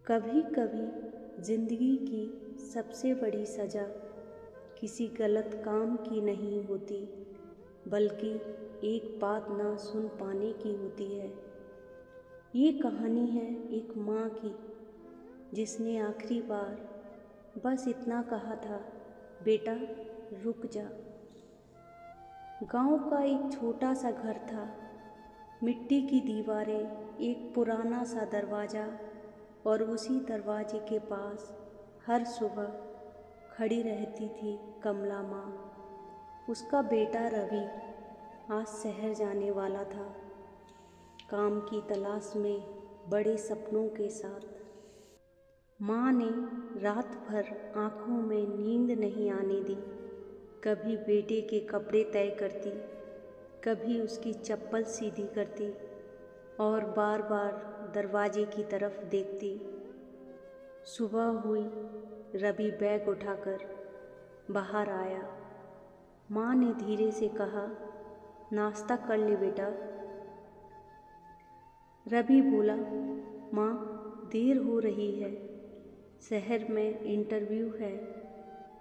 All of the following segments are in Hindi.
कभी कभी जिंदगी की सबसे बड़ी सज़ा किसी गलत काम की नहीं होती, बल्कि एक बात ना सुन पाने की होती है। ये कहानी है एक माँ की, जिसने आखिरी बार बस इतना कहा था, बेटा रुक जा। गांव का एक छोटा सा घर था, मिट्टी की दीवारें, एक पुराना सा दरवाज़ा, और उसी दरवाजे के पास हर सुबह खड़ी रहती थी कमला माँ। उसका बेटा रवि आज शहर जाने वाला था, काम की तलाश में, बड़े सपनों के साथ। माँ ने रात भर आँखों में नींद नहीं आने दी। कभी बेटे के कपड़े तय करती, कभी उसकी चप्पल सीधी करती और बार बार दरवाजे की तरफ देखती। सुबह हुई, रवि बैग उठाकर बाहर आया। माँ ने धीरे से कहा, नाश्ता कर ले बेटा। रवि बोला, माँ देर हो रही है, शहर में इंटरव्यू है।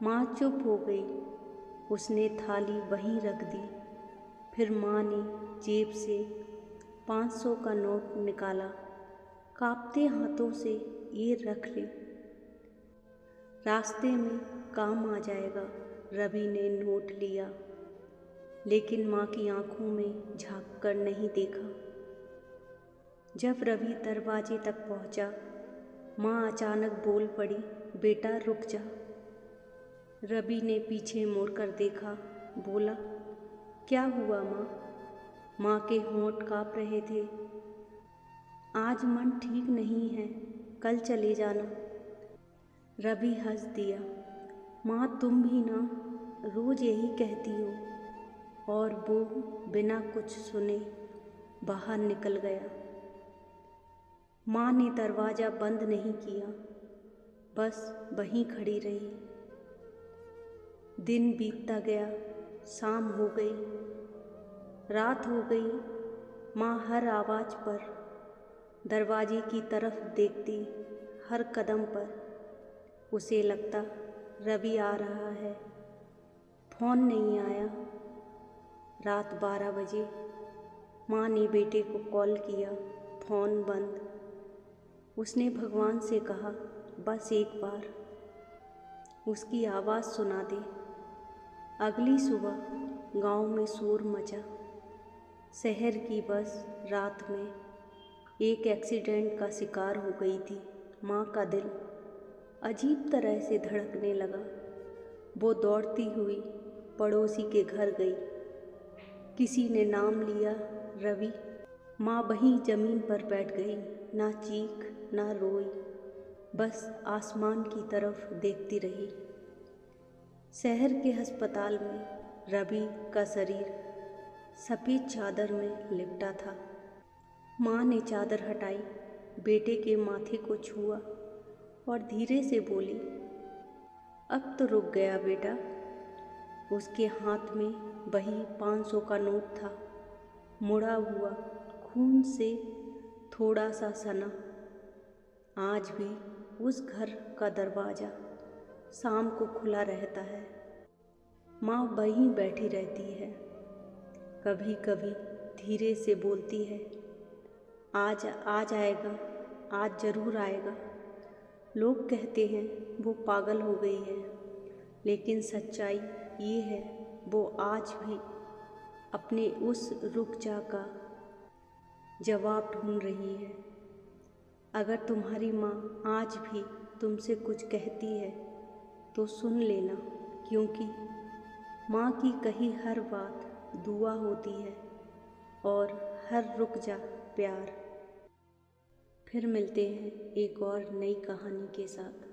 माँ चुप हो गई। उसने थाली वहीं रख दी। फिर माँ ने जेब से 500 का नोट निकाला। कांपते हाथों से, ये रख ले, रास्ते में काम आ जाएगा। रवि ने नोट लिया, लेकिन माँ की आंखों में झांक कर नहीं देखा। जब रवि दरवाजे तक पहुंचा, माँ अचानक बोल पड़ी, बेटा रुक जा। रवि ने पीछे मुड़कर देखा, बोला, क्या हुआ माँ? माँ के होंठ काँप रहे थे। आज मन ठीक नहीं है, कल चले जाना। रवि हंस दिया, माँ तुम भी ना रोज यही कहती हो। और वो बिना कुछ सुने बाहर निकल गया। माँ ने दरवाज़ा बंद नहीं किया, बस वहीं खड़ी रही। दिन बीतता गया, शाम हो गई, रात हो गई। माँ हर आवाज़ पर, दरवाजे की तरफ देखती, हर कदम पर। उसे लगता रवि आ रहा है। फ़ोन नहीं आया। रात 12 बजे माँ ने बेटे को कॉल किया, फ़ोन बंद। उसने भगवान से कहा, बस एक बार उसकी आवाज़ सुना दे। अगली सुबह गांव में शोर मचा। शहर की बस रात में एक एक्सीडेंट का शिकार हो गई थी। माँ का दिल अजीब तरह से धड़कने लगा। वो दौड़ती हुई पड़ोसी के घर गई। किसी ने नाम लिया, रवि। माँ वहीं ज़मीन पर बैठ गई, ना चीख ना रोई, बस आसमान की तरफ देखती रही। शहर के अस्पताल में रवि का शरीर सफ़ेद चादर में लिपटा था। माँ ने चादर हटाई, बेटे के माथे को छुआ और धीरे से बोली, अब तो रुक गया बेटा। उसके हाथ में वही 500 का नोट था, मुड़ा हुआ, खून से थोड़ा सा सना। आज भी उस घर का दरवाज़ा शाम को खुला रहता है। माँ वहीं बैठी रहती है, कभी कभी धीरे से बोलती है, आज आ जाएगा, आज ज़रूर आएगा। लोग कहते हैं वो पागल हो गई है, लेकिन सच्चाई ये है, वो आज भी अपने उस रुक जा का जवाब ढूंढ रही है। अगर तुम्हारी माँ आज भी तुमसे कुछ कहती है तो सुन लेना, क्योंकि माँ की कही हर बात दुआ होती है और हर रुक जा प्यार। फिर मिलते हैं एक और नई कहानी के साथ।